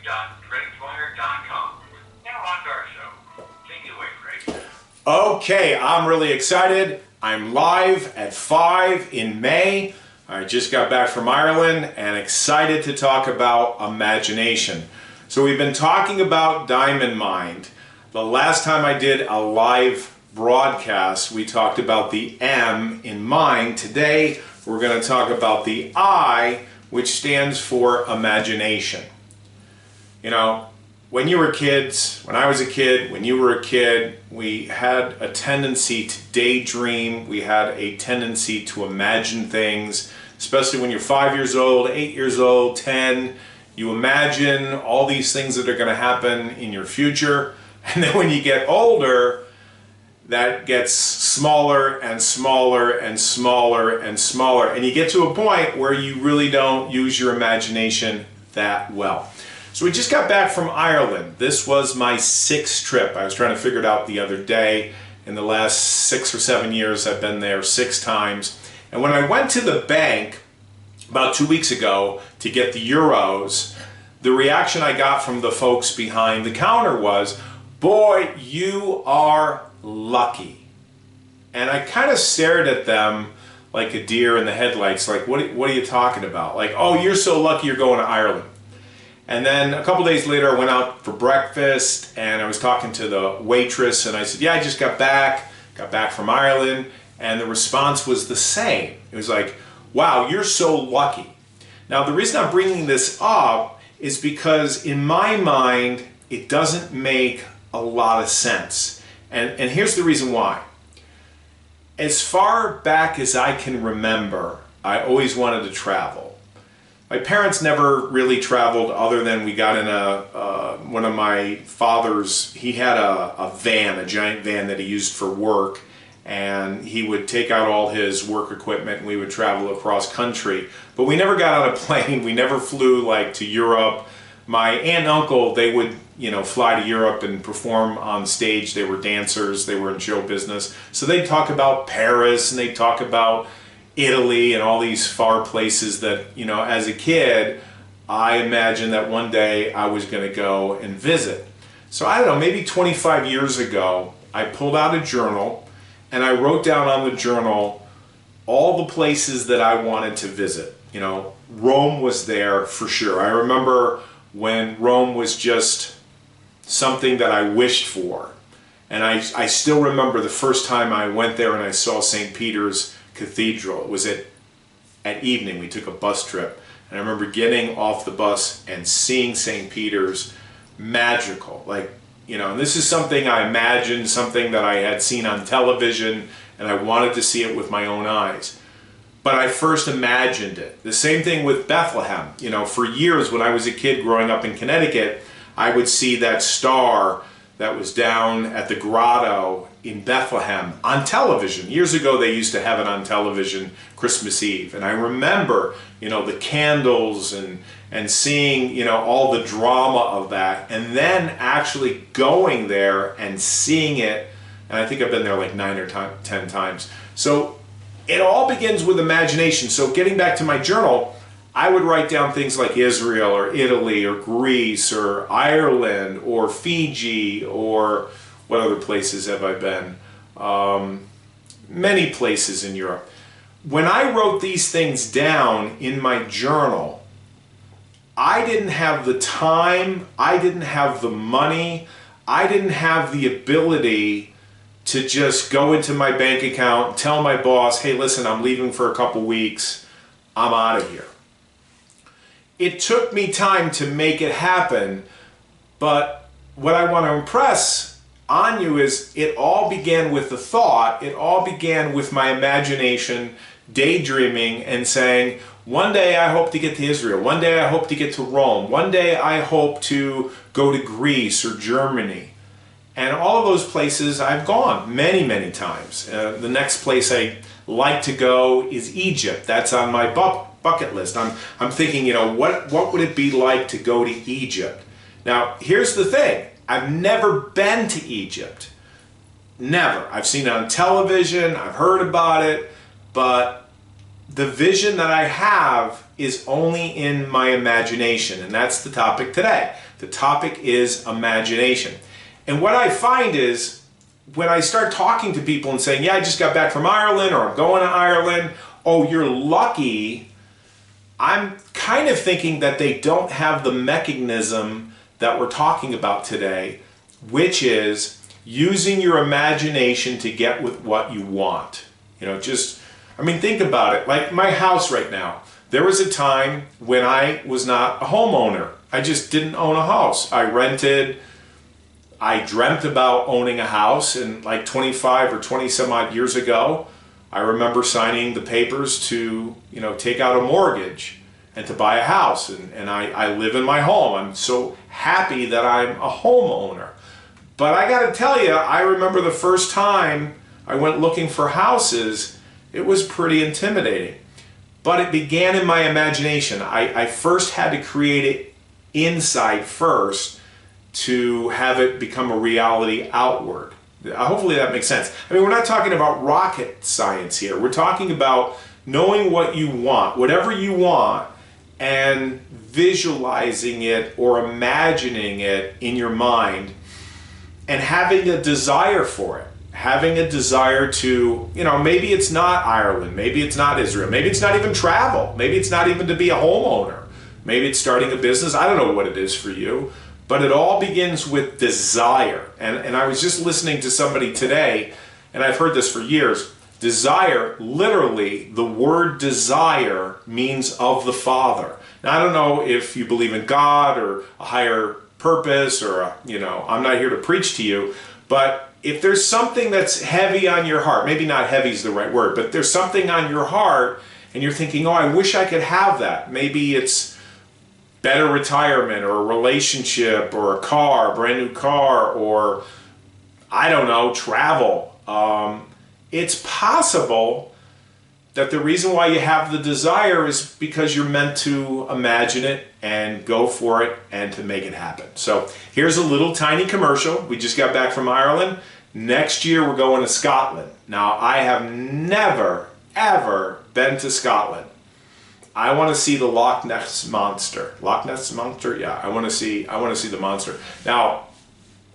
www.craigdwyer.com. Now on to our show. Take it away, Craig. Okay, I'm really excited. I'm live at 5 in May. I just got back from Ireland and excited to talk about imagination. So we've been talking about Diamond Mind. The last time I did a live broadcast, we talked about the M in mind. Today, we're going to talk about the I, which stands for imagination. You know, when you were kids, when I was a kid, when you were a kid, we had a tendency to daydream. We had a tendency to imagine things, especially when you're 5 years old, 8 years old, 10. You imagine all these things that are going to happen in your future. And then when you get older, that gets smaller and smaller and smaller and smaller. And you get to a point where you really don't use your imagination that well. So we just got back from Ireland. This was my 6th trip. I was trying to figure it out the other day. In the last 6 or 7 years, I've been there 6 times. And when I went to the bank about 2 weeks ago to get the euros, the reaction I got from the folks behind the counter was, "Boy, you are lucky." And I kind of stared at them like a deer in the headlights, like, what are you talking about? Like, oh, you're so lucky you're going to Ireland. And then a couple days later, I went out for breakfast and I was talking to the waitress and I said, yeah, I just got back from Ireland. And the response was the same. It was like, wow, you're so lucky. Now, the reason I'm bringing this up is because in my mind, it doesn't make a lot of sense. And here's the reason why. As far back as I can remember, I always wanted to travel. My parents never really traveled other than we got in one of my father's, he had a van, a giant van that he used for work, and he would take out all his work equipment and we would travel across country. But we never got on a plane, we never flew like to Europe. My aunt and uncle, they would, you know, fly to Europe and perform on stage. They were dancers, they were in show business. So they'd talk about Paris and they'd talk about Italy and all these far places that, you know, as a kid, I imagined that one day I was going to go and visit. So I don't know, maybe 25 years ago, I pulled out a journal and I wrote down on the journal all the places that I wanted to visit. You know, Rome was there for sure. I remember when Rome was just something that I wished for. And I still remember the first time I went there and I saw St. Peter's Cathedral. It was at evening. We took a bus trip. And I remember getting off the bus and seeing St. Peter's. Magical. Like, you know, and this is something I imagined, something that I had seen on television, and I wanted to see it with my own eyes. But I first imagined it. The same thing with Bethlehem. You know, for years when I was a kid growing up in Connecticut, I would see that star that was down at the grotto in Bethlehem on television. Years ago, they used to have it on television Christmas Eve. And I remember, you know, the candles and seeing, you know, all the drama of that. And then actually going there and seeing it. And I think I've been there like 9 or 10 times. So it all begins with imagination. So getting back to my journal, I would write down things like Israel or Italy or Greece or Ireland or Fiji or what other places have I been? Many places in Europe. When I wrote these things down in my journal, I didn't have the time, I didn't have the money, I didn't have the ability to just go into my bank account, tell my boss, hey, listen, I'm leaving for a couple weeks, I'm out of here. It took me time to make it happen, but what I want to impress on you is it all began with the thought, it all began with my imagination, daydreaming and saying, one day I hope to get to Israel, one day I hope to get to Rome, one day I hope to go to Greece or Germany. And all of those places I've gone many, many times. The next place I like to go is Egypt. That's on my bucket list. I'm thinking, you know, what would it be like to go to Egypt? Now, here's the thing. I've never been to Egypt. Never. I've seen it on television, I've heard about it, but the vision that I have is only in my imagination, and that's the topic today. The topic is imagination. And what I find is when I start talking to people and saying, yeah, I just got back from Ireland, or I'm going to Ireland, oh, you're lucky, I'm kind of thinking that they don't have the mechanism that we're talking about today, which is using your imagination to get with what you want. You know, think about it. Like my house right now. There was a time when I was not a homeowner. I just didn't own a house. I rented. I dreamt about owning a house, and like 25 or 20 some odd years ago, I remember signing the papers to, take out a mortgage and to buy a house. And I live in my home. I'm so happy that I'm a homeowner. But I got to tell you, I remember the first time I went looking for houses, it was pretty intimidating. But it began in my imagination. I first had to create it inside first to have it become a reality outward. Hopefully that makes sense. We're not talking about rocket science here. We're talking about knowing what you want, whatever you want, and visualizing it or imagining it in your mind and having a desire for it. Having a desire to, maybe it's not Ireland, maybe it's not Israel, maybe it's not even travel, maybe it's not even to be a homeowner, maybe it's starting a business. I don't know what it is for you, but it all begins with desire. And I was just listening to somebody today, and I've heard this for years. Desire, literally, the word desire means of the Father. Now, I don't know if you believe in God or a higher purpose or, I'm not here to preach to you, but if there's something that's heavy on your heart, maybe not heavy is the right word, but there's something on your heart and you're thinking, oh, I wish I could have that. Maybe it's better retirement or a relationship or a car, a brand new car, or I don't know, travel. It's possible that the reason why you have the desire is because you're meant to imagine it and go for it and to make it happen. So here's a little tiny commercial. We just got back from Ireland. Next year we're going to Scotland. Now I have never, ever been to Scotland. I want to see the Loch Ness Monster. Loch Ness Monster? Yeah, I want to see the monster. Now,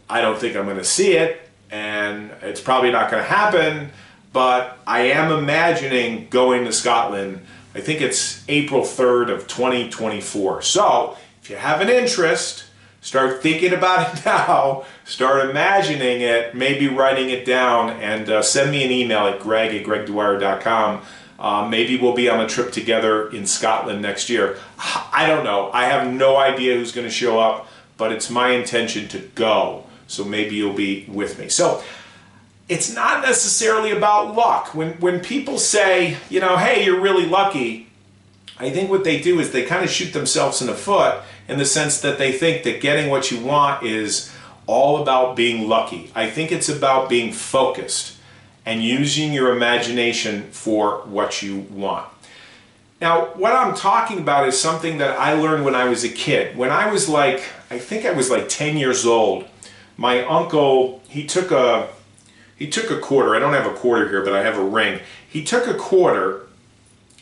I don't think I'm going to see it, and it's probably not going to happen, but I am imagining going to Scotland. I think it's April 3rd of 2024. So, if you have an interest, start thinking about it now, start imagining it, maybe writing it down, and send me an email at greg@gregdwyer.com. Maybe we'll be on a trip together in Scotland next year. I don't know. I have no idea who's going to show up, but it's my intention to go. So maybe you'll be with me. So, it's not necessarily about luck. When people say, hey, you're really lucky, I think what they do is they kind of shoot themselves in the foot in the sense that they think that getting what you want is all about being lucky. I think it's about being focused and using your imagination for what you want. Now, what I'm talking about is something that I learned when I was a kid. When I was I think I was 10 years old, my uncle, he took a quarter. I don't have a quarter here, but I have a ring. He took a quarter,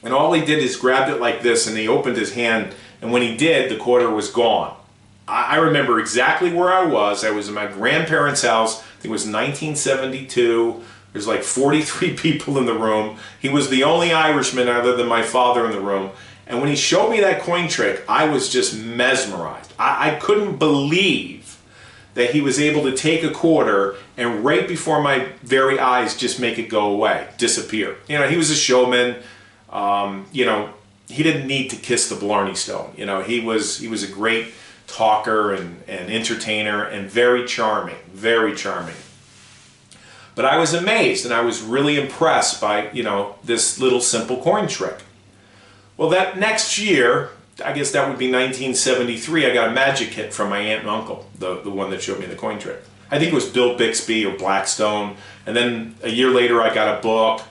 and all he did is grabbed it like this, and he opened his hand, and when he did, the quarter was gone. I remember exactly where I was. I was in my grandparents' house. I think it was 1972. There's 43 people in the room. He was the only Irishman other than my father in the room. And when he showed me that coin trick, I was just mesmerized. I couldn't believe that he was able to take a quarter and right before my very eyes just make it go away, disappear. He was a showman. He didn't need to kiss the Blarney Stone. He was a great talker and entertainer and very charming, very charming. But I was amazed and I was really impressed by, this little simple coin trick. Well, that next year, I guess that would be 1973, I got a magic kit from my aunt and uncle, the one that showed me the coin trick. I think it was Bill Bixby or Blackstone. And then a year later I got a book.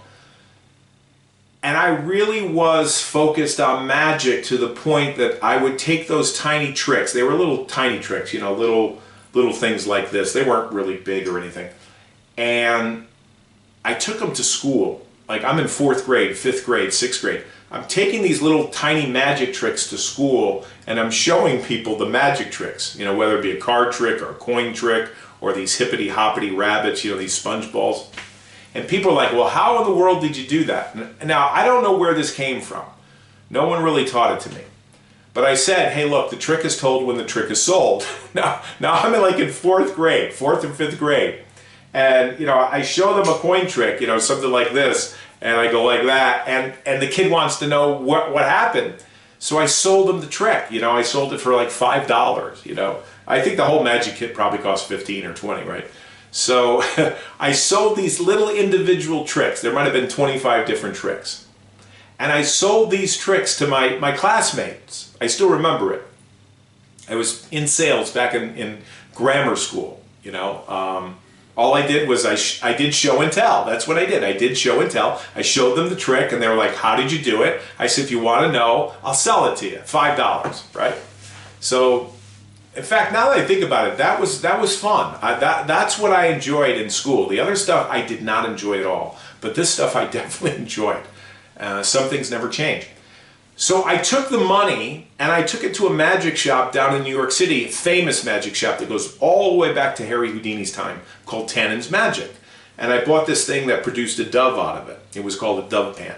And I really was focused on magic to the point that I would take those tiny tricks. They were little tiny tricks, little things like this. They weren't really big or anything. And I took them to school. like I'm in 4th grade, 5th grade, 6th grade. I'm taking these little tiny magic tricks to school and I'm showing people the magic tricks, you know, whether it be a card trick or a coin trick or these hippity hoppity rabbits, you know, these sponge balls. And people are like, well, how in the world did you do that? Now, I don't know where this came from. No one really taught it to me. But I said, hey, look, the trick is told when the trick is sold. Now I'm in 4th grade, 4th and 5th grade. And, you know, I show them a coin trick, you know, something like this. And I go like that. And the kid wants to know what happened. So I sold him the trick. You know, I sold it for like $5, you know. I think the whole magic kit probably cost 15 or 20, right? So I sold these little individual tricks. There might have been 25 different tricks. And I sold these tricks to my classmates. I still remember it. I was in sales back in grammar school, you know. All I did was I did show and tell. That's what I did. I did show and tell. I showed them the trick and they were like, how did you do it? I said, if you want to know, I'll sell it to you. $5, right? So, in fact, now that I think about it, that was fun. That's what I enjoyed in school. The other stuff I did not enjoy at all. But this stuff I definitely enjoyed. Some things never change. So I took the money and I took it to a magic shop down in New York City, a famous magic shop that goes all the way back to Harry Houdini's time, called Tannen's Magic. And I bought this thing that produced a dove out of it. It was called a dove pan.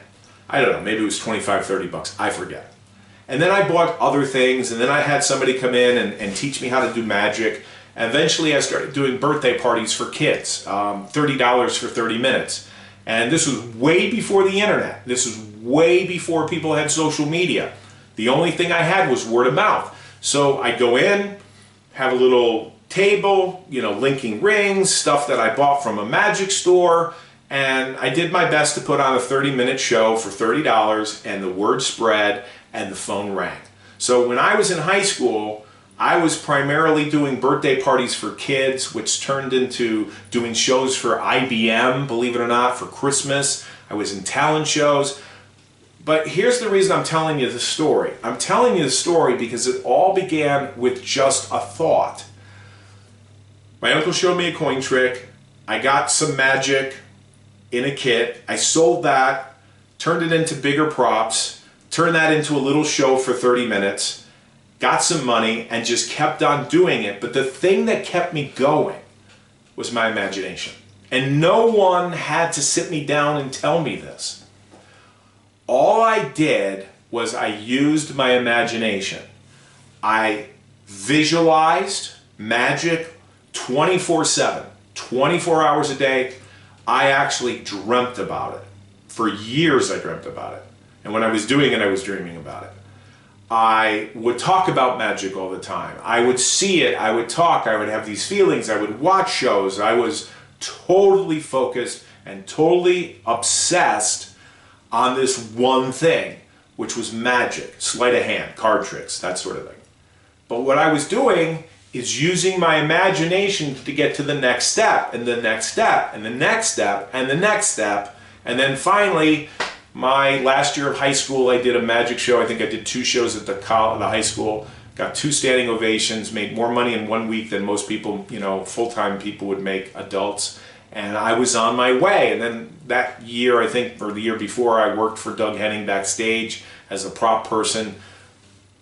I don't know, maybe it was 25, 30 bucks, I forget. And then I bought other things, and then I had somebody come in and teach me how to do magic. And eventually I started doing birthday parties for kids, $30 for 30 minutes. And this was way before the internet. This was way before people had social media. The only thing I had was word of mouth. So I'd go in, have a little table, you know, linking rings, stuff that I bought from a magic store, and I did my best to put on a 30-minute show for $30, and the word spread, and the phone rang. So when I was in high school, I was primarily doing birthday parties for kids, which turned into doing shows for IBM, believe it or not, for Christmas. I was in talent shows. But here's the reason I'm telling you the story. I'm telling you the story because it all began with just a thought. My uncle showed me a coin trick. I got some magic in a kit. I sold that, turned it into bigger props, turned that into a little show for 30 minutes. Got some money and just kept on doing it. But the thing that kept me going was my imagination. And no one had to sit me down and tell me this. All I did was I used my imagination. I visualized magic 24/7, 24 hours a day. I actually dreamt about it. For years I dreamt about it. And when I was doing it, I was dreaming about it. I would talk about magic all the time. I would see it, I would talk, I would have these feelings, I would watch shows. I was totally focused and totally obsessed on this one thing, which was magic, sleight of hand, card tricks, that sort of thing. But what I was doing is using my imagination to get to the next step, and the next step, and the next step, and the next step, and then finally, my last year of high school, I did a magic show. I think I did 2 shows at the high school, got 2 standing ovations, made more money in 1 week than most people, you know, full-time people would make, adults. And I was on my way. And then that year, I think, or the year before, I worked for Doug Henning backstage as a prop person.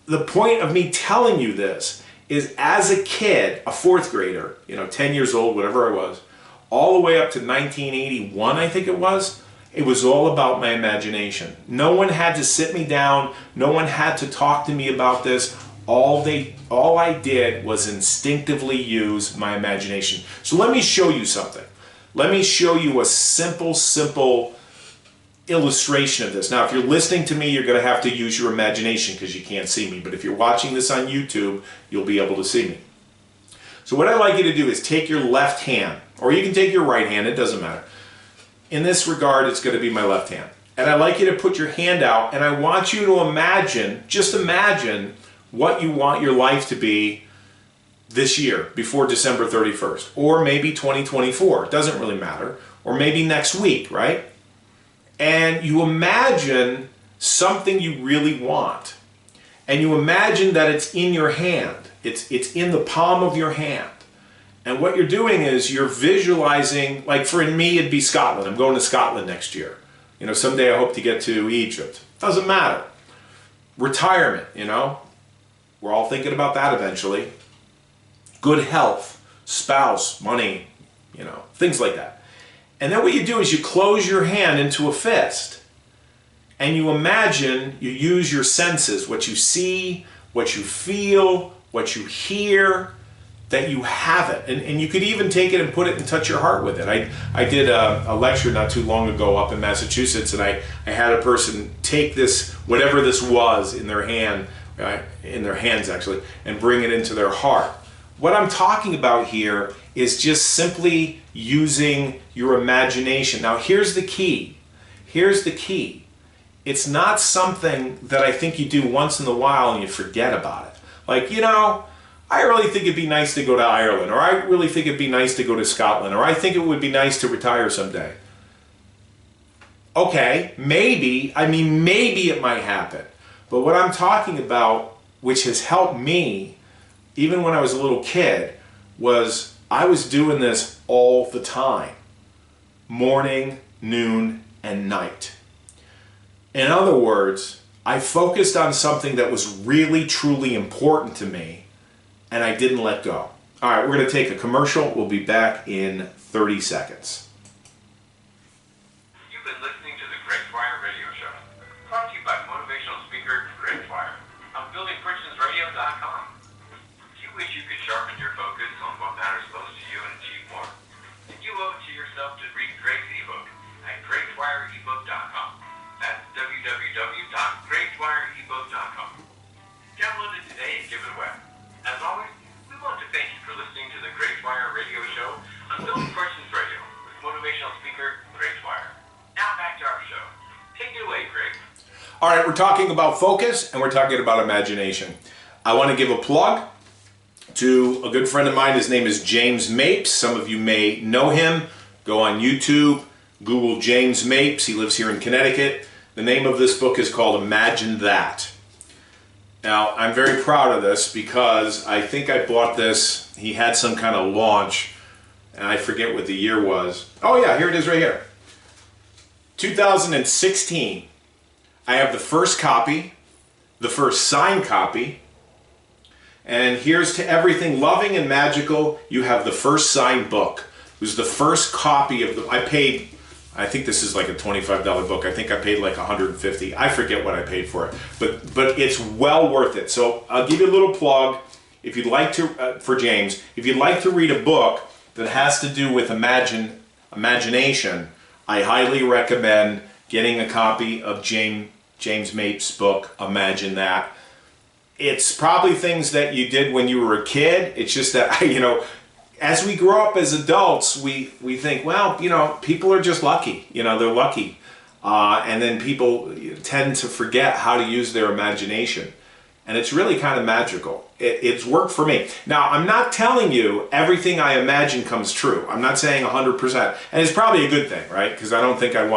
The point of me telling you this is as a kid, a 4th grader, you know, 10 years old, whatever I was, all the way up to 1981, I think it was all about my imagination. No one had to sit me down. No one had to talk to me about this. All I did was instinctively use my imagination. So let me show you something. Let me show you a simple illustration of this. Now, if you're listening to me, you're going to have to use your imagination because you can't see me. But if you're watching this on YouTube, you'll be able to see me. So what I'd like you to do is take your left hand, or you can take your right hand, it doesn't matter. In this regard, it's going to be my left hand. And I'd like you to put your hand out, and I want you to imagine, just imagine what you want your life to be this year, before December 31st. Or maybe 2024, it doesn't really matter. Or maybe next week, right? And you imagine something you really want. And you imagine that it's in your hand. It's in the palm of your hand. And what you're doing is you're visualizing, like for me it'd be Scotland. I'm going to Scotland next year. You know, someday I hope to get to Egypt. Doesn't matter. Retirement, you know, we're all thinking about that eventually. Good health, spouse, money, you know, things like that. And then what you do is you close your hand into a fist and you imagine, you use your senses, what you see, what you feel, what you hear, that you have it. And you could even take it and put it and touch your heart with it. I did a lecture not too long ago up in Massachusetts, and I had a person take this, whatever this was in their hand, in their hands actually, and bring it into their heart. What I'm talking about here is just simply using your imagination. Now here's the key. Here's the key. It's not something that I think you do once in a while and you forget about it. Like, you know, I really think it'd be nice to go to Ireland, or I really think it'd be nice to go to Scotland, or I think it would be nice to retire someday. Okay, maybe, I mean, maybe it might happen. But what I'm talking about, which has helped me, even when I was a little kid, was I was doing this all the time. Morning, noon, and night. In other words, I focused on something that was really, truly important to me, and I didn't let go. All right, we're going to take a commercial. We'll be back in 30 seconds. You've been listening to the Greg Dwyer Radio Show, brought to you by motivational speaker Greg Dwyer on buildingfortunesradio.com. Do you wish you could sharpen your focus on what matters most to you and achieve more? Then you owe it to yourself to read Greg's ebook at gregdwyerebook.com. That's www.gregdwyerebook.com. Download it today and give it away. As always, we want to thank you for listening to the Greg Dwyer Radio Show on Building Fortunes Radio with motivational speaker Greg Dwyer. Now back to our show. Take it away, Greg. All right, we're talking about focus and we're talking about imagination. I want to give a plug to a good friend of mine. His name is James Mapes. Some of you may know him. Go on YouTube, Google James Mapes. He lives here in Connecticut. The name of this book is called Imagine That. Now, I'm very proud of this because I think I bought this. He had some kind of launch, and I forget what the year was. Oh yeah, here it is right here. 2016. I have the first copy, the first signed copy, and here's to everything loving and magical. You have the first signed book. It was the first copy of the, I think this is like a $25 book. I think I paid like $150. I forget what I paid for it, but it's well worth it. So I'll give you a little plug. If you'd like to, for James, if you'd like to read a book that has to do with imagination, I highly recommend getting a copy of James Mapes' book, Imagine That. It's probably things that you did when you were a kid. It's just that, you know, as we grow up as adults, we think, well, you know, people are just lucky. You know, they're lucky. And then people tend to forget how to use their imagination. And it's really kind of magical. It's worked for me. Now, I'm not telling you everything I imagine comes true. I'm not saying 100%. And it's probably a good thing, right? Because I don't think I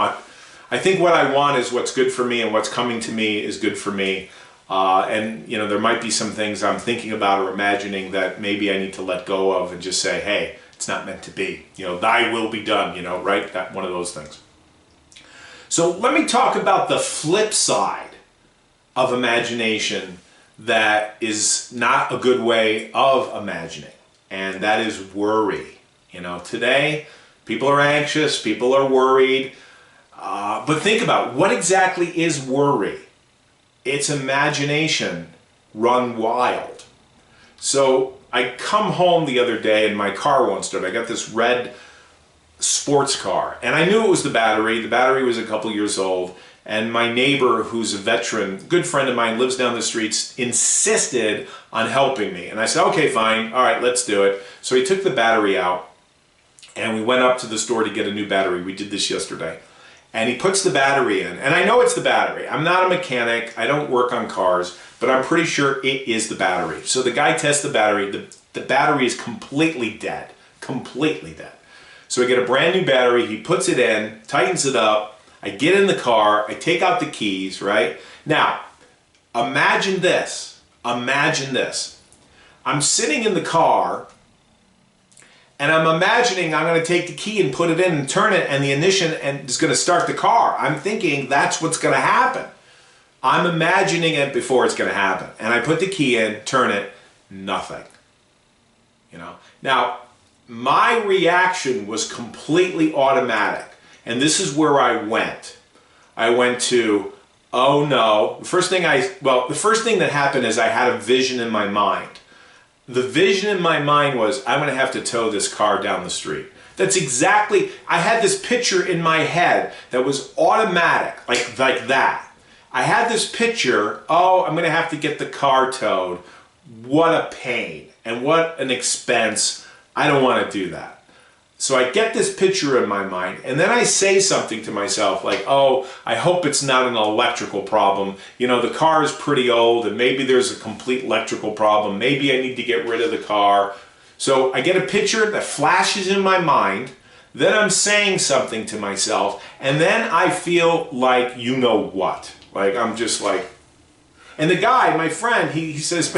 think what I want is what's good for me, and what's coming to me is good for me. And, you know, there might be some things I'm thinking about or imagining that maybe I need to let go of and just say, hey, it's not meant to be. You know, thy will be done, you know, right? That one of those things. So let me talk about the flip side of imagination that is not a good way of imagining, and that is worry. You know, today people are anxious, people are worried, but think about what exactly is worry. It's imagination run wild. So I come home the other day and my car won't start. I got this red sports car, and I knew it was the battery. The battery was a couple years old, and my neighbor, who's a veteran, good friend of mine, lives down the street, insisted on helping me. And I said, okay, fine, all right, let's do it. So he took the battery out, and we went up to the store to get a new battery. We did this yesterday. And he puts the battery in, and I know it's the battery. I'm not a mechanic, I don't work on cars, but I'm pretty sure it is the battery. So the guy tests the battery, the battery is completely dead, completely dead. So I get a brand new battery, he puts it in, tightens it up, I get in the car, I take out the keys, right? Now, imagine this, I'm sitting in the car, and I'm imagining I'm going to take the key and put it in and turn it, and the ignition and is going to start the car. I'm thinking that's what's going to happen. I'm imagining it before it's going to happen. And I put the key in, turn it, nothing. You know. Now, my reaction was completely automatic. And this is where I went. I went to, oh no. The first thing that happened is I had a vision in my mind. The vision in my mind was, I'm going to have to tow this car down the street. That's exactly, I had this picture in my head that was automatic, like that. I had this picture, oh, I'm going to have to get the car towed. What a pain and what an expense. I don't want to do that. So I get this picture in my mind, and then I say something to myself like, oh, I hope it's not an electrical problem. You know, the car is pretty old, and maybe there's a complete electrical problem. Maybe I need to get rid of the car. So I get a picture that flashes in my mind, then I'm saying something to myself, and then I feel like you know what. Like, I'm just like, and the guy, my friend, he says,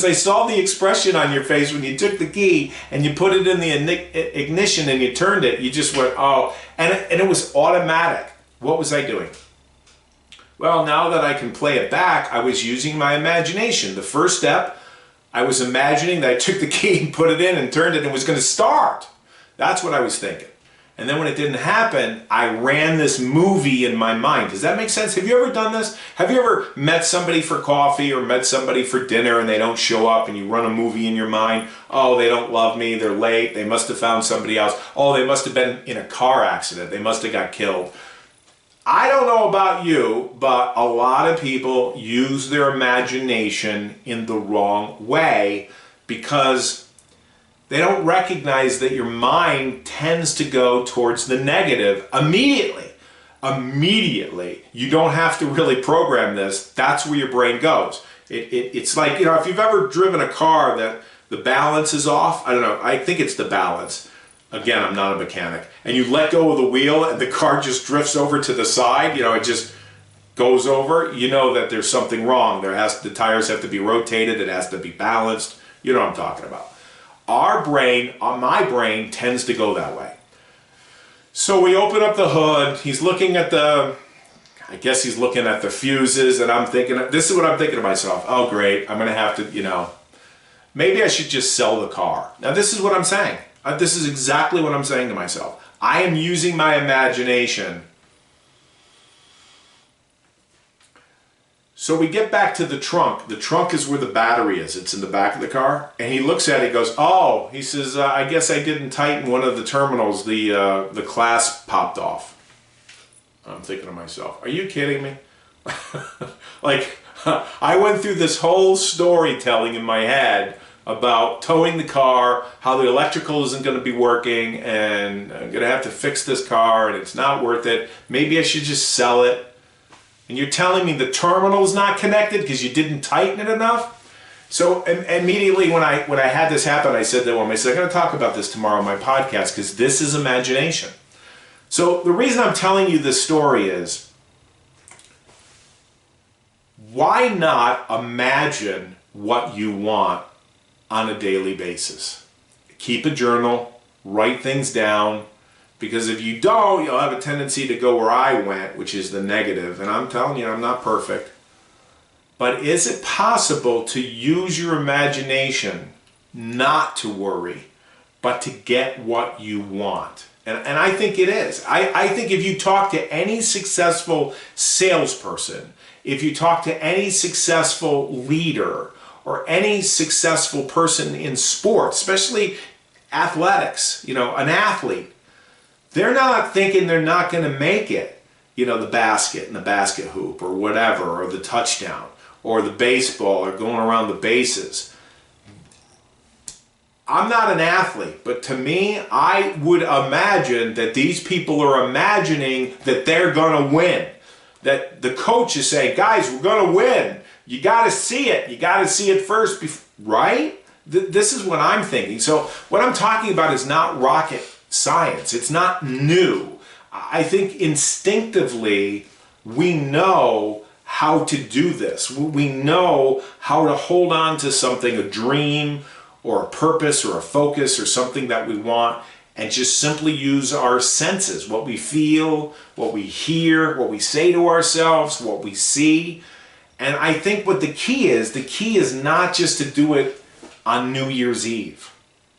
I saw the expression on your face when you took the key and you put it in the ignition and you turned it. You just went, oh, and it was automatic. What was I doing? Well, now that I can play it back, I was using my imagination. The first step, I was imagining that I took the key and put it in and turned it and was going to start. That's what I was thinking. And then when it didn't happen, I ran this movie in my mind. Does that make sense? Have you ever done this? Have you ever met somebody for coffee or met somebody for dinner and they don't show up and you run a movie in your mind? Oh, they don't love me. They're late. They must have found somebody else. Oh, they must have been in a car accident. They must have got killed. I don't know about you, but a lot of people use their imagination in the wrong way because they don't recognize that your mind tends to go towards the negative immediately. Immediately. You don't have to really program this. That's where your brain goes. It's like, you know, if you've ever driven a car that the balance is off, I don't know, I think it's the balance. Again, I'm not a mechanic. And you let go of the wheel and the car just drifts over to the side, you know, it just goes over. You know that there's something wrong. The tires have to be rotated. It has to be balanced. You know what I'm talking about. Our brain, my brain, tends to go that way. So we open up the hood. He's looking at I guess he's looking at the fuses, and I'm thinking, this is what I'm thinking to myself. Oh, great. I'm going to have to, you know, maybe I should just sell the car. Now, this is what I'm saying. This is exactly what I'm saying to myself. I am using my imagination. So we get back to the trunk. The trunk is where the battery is. It's in the back of the car. And he looks at it and goes, oh, he says, I guess I didn't tighten one of the terminals. The clasp popped off. I'm thinking to myself, are you kidding me? Like, I went through this whole storytelling in my head about towing the car, how the electrical isn't going to be working, and I'm going to have to fix this car, and it's not worth it. Maybe I should just sell it. And you're telling me the terminal's not connected because you didn't tighten it enough? So immediately when I had this happen, I said to him, I said, I'm going to talk about this tomorrow on my podcast because this is imagination. So the reason I'm telling you this story is, why not imagine what you want on a daily basis? Keep a journal, write things down. Because if you don't, you'll have a tendency to go where I went, which is the negative. And I'm telling you, I'm not perfect. But is it possible to use your imagination not to worry, but to get what you want? And I think it is. I think if you talk to any successful salesperson, if you talk to any successful leader, or any successful person in sports, especially athletics, you know, an athlete, they're not thinking they're not going to make it, you know, the basket and the basket hoop or whatever, or the touchdown or the baseball or going around the bases. I'm not an athlete, but to me, I would imagine that these people are imagining that they're going to win. That the coach is saying, guys, we're going to win. You got to see it. You got to see it first, right? This is what I'm thinking. So what I'm talking about is not rocket science. It's not new. I think instinctively we know how to do this. We know how to hold on to something, a dream or a purpose or a focus or something that we want, and just simply use our senses, what we feel, what we hear, what we say to ourselves, what we see. And I think what the key is not just to do it on New Year's Eve.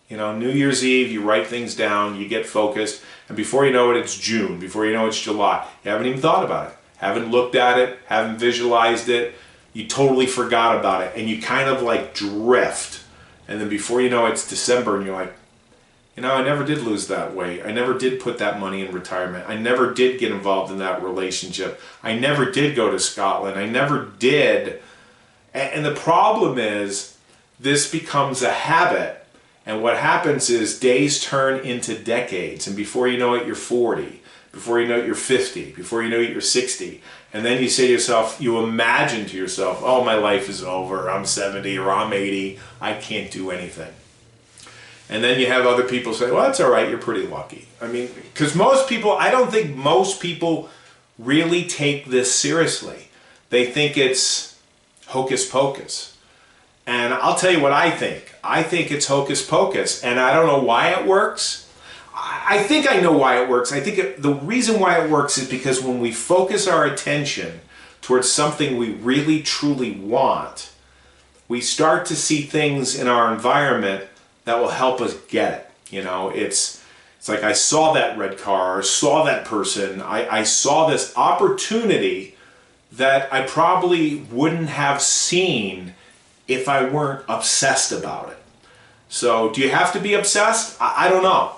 You know, New Year's Eve, you write things down, you get focused, and before you know it, it's June. Before you know it, it's July. You haven't even thought about it, haven't looked at it, haven't visualized it. You totally forgot about it, and you kind of like drift. And then before you know it, it's December, and you're like, you know, I never did lose that weight. I never did put that money in retirement. I never did get involved in that relationship. I never did go to Scotland. I never did. And the problem is, this becomes a habit. And what happens is days turn into decades. And before you know it, you're 40. Before you know it, you're 50. Before you know it, you're 60. And then you say to yourself, you imagine to yourself, oh, my life is over. I'm 70 or I'm 80. I can't do anything. And then you have other people say, well, that's all right. You're pretty lucky. I mean, because most people, I don't think most people really take this seriously. They think it's hocus pocus. And I'll tell you what I think. I think it's hocus pocus. And I don't know why it works. I think I know why it works. I think the reason why it works is because when we focus our attention towards something we really truly want, we start to see things in our environment that will help us get it. You know, it's like I saw that red car, or saw that person, I saw this opportunity that I probably wouldn't have seen if I weren't obsessed about it. So do you have to be obsessed? I don't know.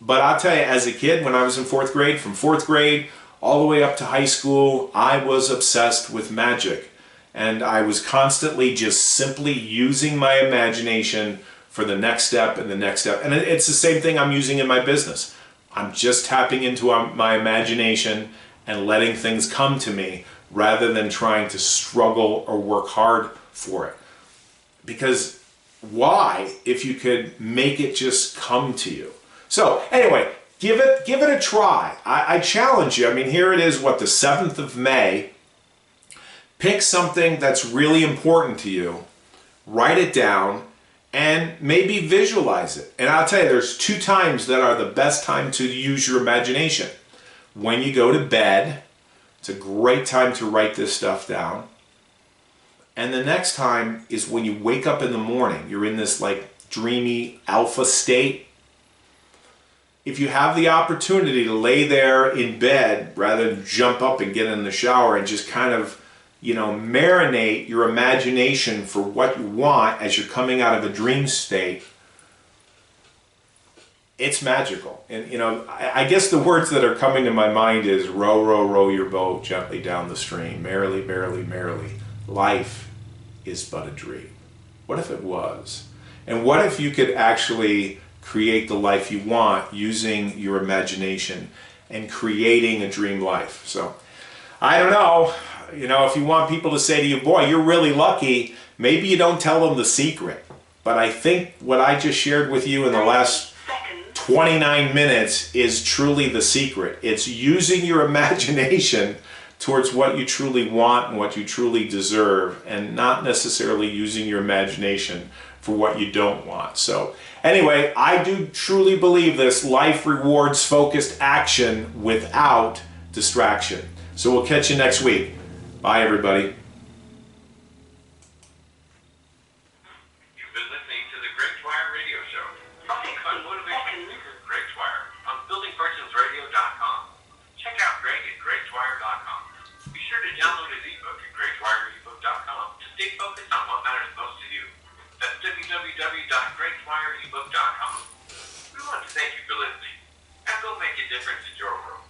But I'll tell you, as a kid, when I was in fourth grade, from fourth grade all the way up to high school, I was obsessed with magic. And I was constantly just simply using my imagination for the next step and the next step. And it's the same thing I'm using in my business. I'm just tapping into my imagination and letting things come to me rather than trying to struggle or work hard for it. Because why, if you could make it just come to you? So anyway, give it a try. I challenge you. I mean, here it is, what, the 7th of May. Pick something that's really important to you, write it down, and maybe visualize it. And I'll tell you, there's 2 times that are the best time to use your imagination. When you go to bed, it's a great time to write this stuff down. And the next time is when you wake up in the morning. You're in this like dreamy alpha state. If you have the opportunity to lay there in bed rather than jump up and get in the shower and just kind of, you know, marinate your imagination for what you want as you're coming out of a dream state, it's magical. And, you know, I guess the words that are coming to my mind is row, row, row your boat gently down the stream, merrily, merrily, merrily. Life is but a dream. What if it was? And what if you could actually create the life you want using your imagination and creating a dream life? So, I don't know. You know, if you want people to say to you, boy, you're really lucky, maybe you don't tell them the secret. But I think what I just shared with you in the last 29 minutes is truly the secret. It's using your imagination towards what you truly want and what you truly deserve, and not necessarily using your imagination for what you don't want. So anyway, I do truly believe this. Life rewards focused action without distraction. So we'll catch you next week. Bye, everybody. You've been listening to the Greg Dwyer Radio Show. Talking on motivational speaker Greg Dwyer on buildingfortunesradio.com. Check out Greg at gregdwyer.com. Be sure to download his ebook at gregdwyerebook.com to stay focused on what matters most to you. That's www.gregdwyerebook.com. We want to thank you for listening, and go make a difference in your world.